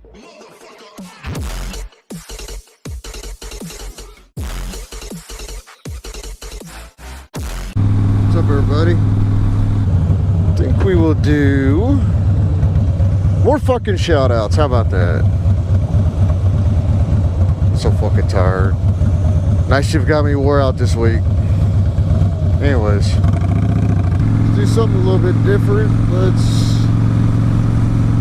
What's up, everybody? I think we will do more fucking shout outs. How about that? I'm so fucking tired. Night shift got me wore out this week. Anyways, let's do something a little bit different. Let's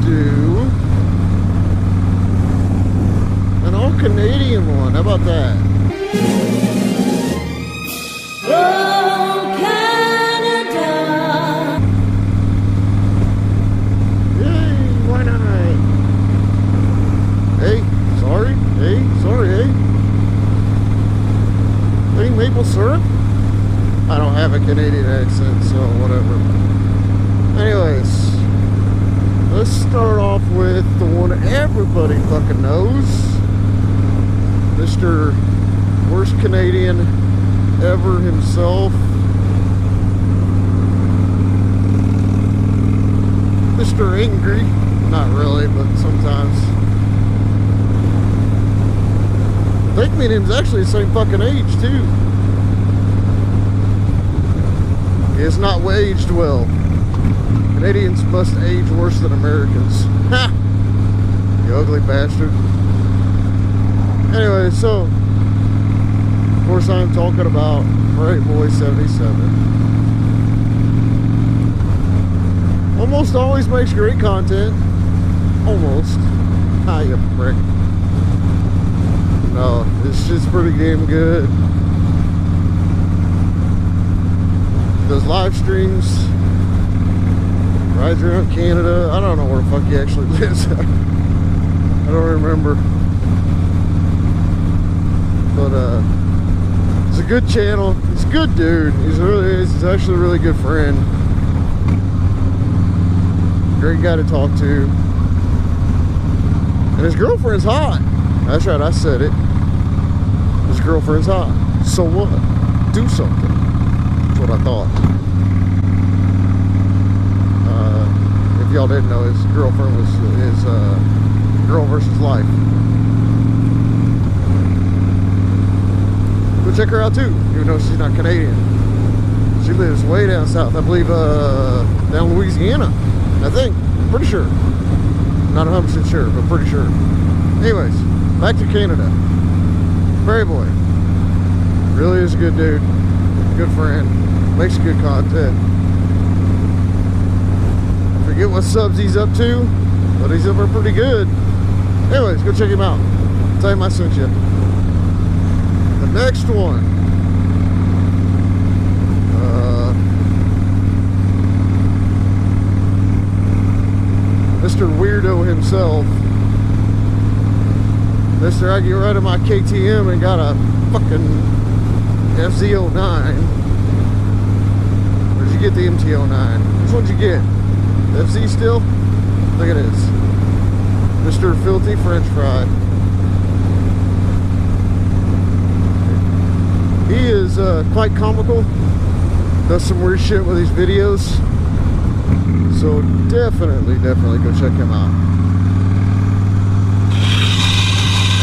do an all Canadian one. How about that? Maple syrup? I don't have a Canadian accent, so whatever. Anyways, let's start off with the one everybody fucking knows. Mr. Worst Canadian ever himself. Mr. Angry. Not really, but sometimes. I think me and him's actually the same fucking age, too. He has not aged well. Canadians must age worse than Americans. Ha! You ugly bastard. Anyway, so, of course I'm talking about Bright Boy 77. Almost always makes great content. Almost. Ah, you prick. No, this shit's pretty damn good. Does live streams, rides around Canada. I don't know where the fuck he actually lives. I don't remember. But it's a good channel. He's a good dude. He's actually a really good friend. Great guy to talk to. And his girlfriend's hot. That's right, I said it. His girlfriend's hot. So what? Do something. That's what I thought. If y'all didn't know, his girlfriend was his girl versus life. Go check her out too, even though she's not Canadian. She lives way down south. I believe down Louisiana. I think. Pretty sure. Not 100% sure, but pretty sure. Anyways, back to Canada. Prairie Boy. Really is a good dude. Good friend. Makes good content. I forget what subs he's up to, but he's up there pretty good. Anyways, go check him out. Tell him I sent you. The next one. Mr. Weirdo himself. Mr. I get right of my KTM and got a fucking FZ09. Where'd you get the MT09? Which one'd you get? The FZ still? Look at this. Mr. Filthy French Fry. He is quite comical. Does some weird shit with these videos. So definitely go check him out.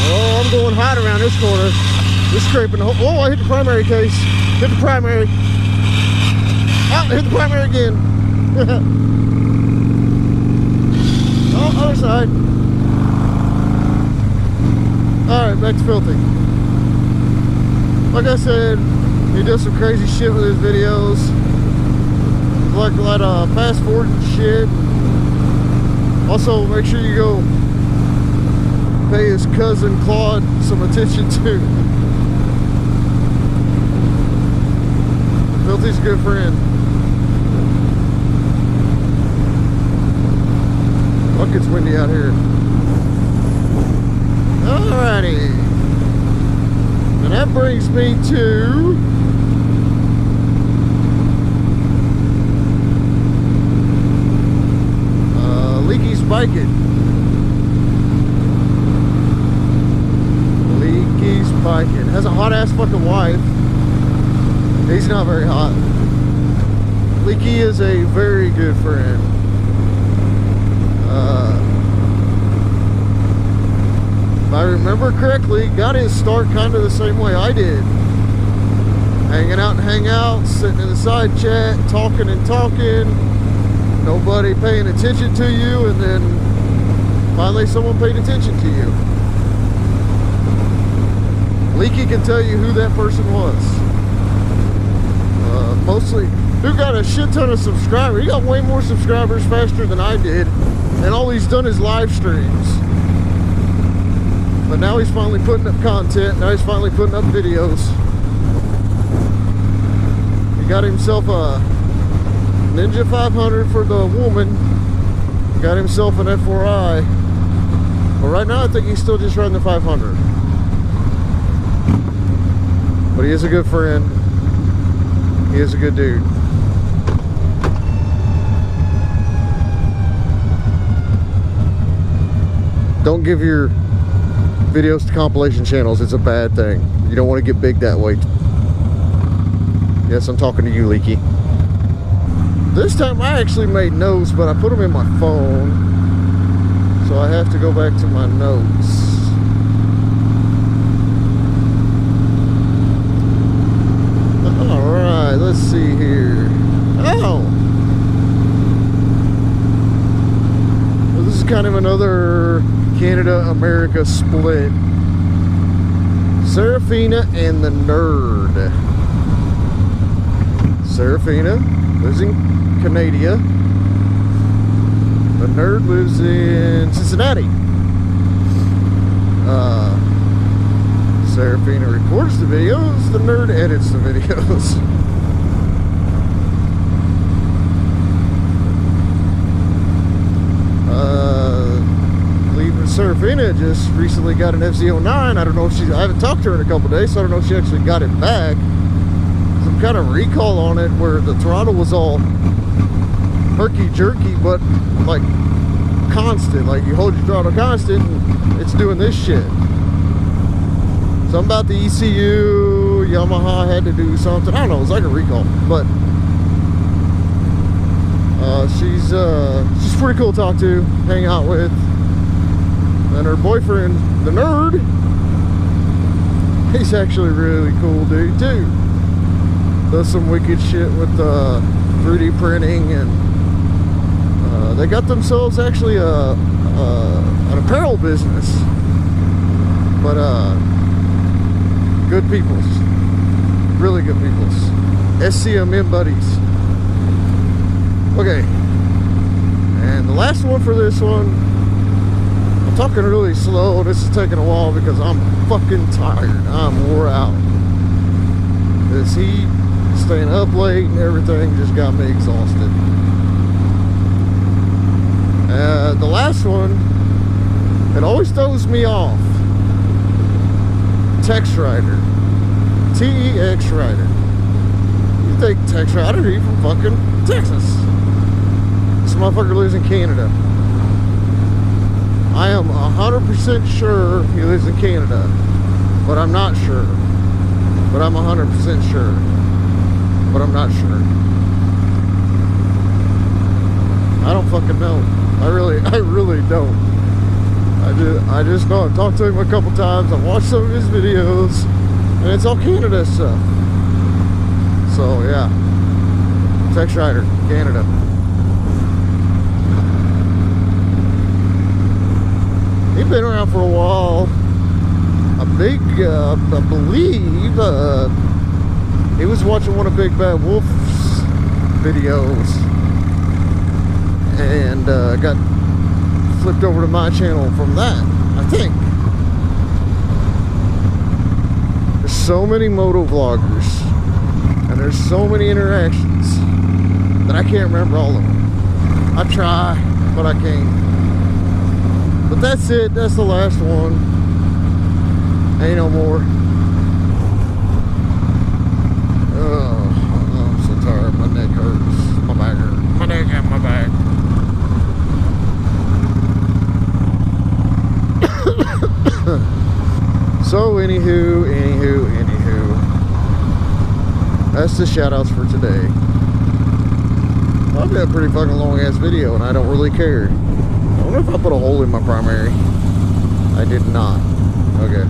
Oh, I'm going hot around this corner. Just scraping the whole... Oh, I hit the primary case. Hit the primary. Oh, hit the primary again. Oh, other side. Alright, back to Filthy. Like I said, he does some crazy shit with his videos. Like a lot of fast forward and shit. Also, make sure you go pay his cousin Claude some attention too. Filthy's a good friend. Fuck, it's windy out here. Alrighty. And that brings me to Leaky's Biking. Leaky's Biking. Has a hot ass fucking wife. He's not very hot. Leaky is a very good friend. I remember correctly, got his start kind of the same way I did. Hanging out and hangouts, sitting in the side chat, talking and talking, nobody paying attention to you, and then finally someone paid attention to you. Leaky can tell you who that person was. Mostly, who got a shit ton of subscribers. He got way more subscribers faster than I did, and all he's done is live streams. But now he's finally putting up content. Now he's finally putting up videos. He got himself a Ninja 500 for the woman. Got himself an F4i. But right now I think he's still just riding the 500. But he is a good friend. He is a good dude. Don't give your videos to compilation channels. It's a bad thing. You don't want to get big that way. Yes, I'm talking to you, Leaky. This time I actually made notes, but I put them in my phone, so I have to go back to my notes. Alright, let's see here. Oh! Well, this is kind of another Canada-America split. Serafina and the Nerd. Serafina lives in Canada. The Nerd lives in Cincinnati. Serafina records the videos, the Nerd edits the videos. Serafina just recently got an FZ09. I don't know if I haven't talked to her in a couple days, so I don't know if she actually got it back. Some kind of recall on it where the throttle was all herky-jerky, but like constant. Like you hold your throttle constant and it's doing this shit. Something about the ECU, Yamaha had to do something. I don't know, it's like a recall. But she's pretty cool to talk to, hang out with. And her boyfriend, the Nerd, he's actually a really cool dude too. Does some wicked shit with 3D printing, and they got themselves actually an apparel business. But good peoples, really good peoples. SCMM buddies. Okay, and the last one for this one. I'm talking really slow. This is taking a while because I'm fucking tired. I'm wore out. This heat, staying up late and everything just got me exhausted. The last one, it always throws me off. Tex Rider. TEX Rider. You think Tex Rider, he from fucking Texas. This motherfucker lives in Canada. I am 100% sure he lives in Canada, but I'm not sure. But I'm 100% sure, but I'm not sure. I don't fucking know. I really don't. I just know I've talked to him a couple times. I've watched some of his videos, and it's all Canada stuff. So yeah, Tex Rider, Canada. He's been around for a while. I believe he was watching one of Big Bad Wolf's videos and got flipped over to my channel from that, I think. There's so many moto vloggers and there's so many interactions that I can't remember all of them. I try, but I can't. But that's it. That's the last one. Ain't no more. Oh, I'm so tired. My neck hurts. My back hurts. My neck and my back. So, anywho. That's the shoutouts for today. Probably a pretty fucking long ass video, and I don't really care. I wonder if I put a hole in my primary. I did not. Okay.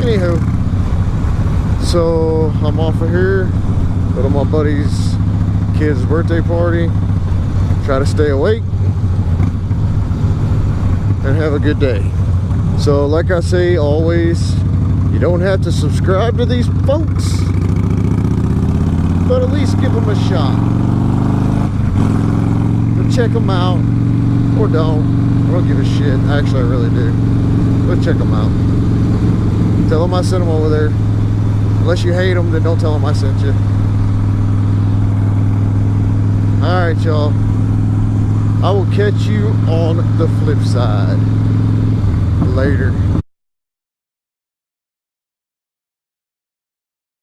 Anywho, so I'm off of here. Go to my buddy's kid's birthday party. Try to stay awake and have a good day. So like I say always, you don't have to subscribe to these folks, but at least give them a shot. Or check them out, or don't. I don't give a shit. Actually, I really do. But check them out. Tell them I sent them over there. Unless you hate them, then don't tell them I sent you. Alright, y'all. I will catch you on the flip side. Later.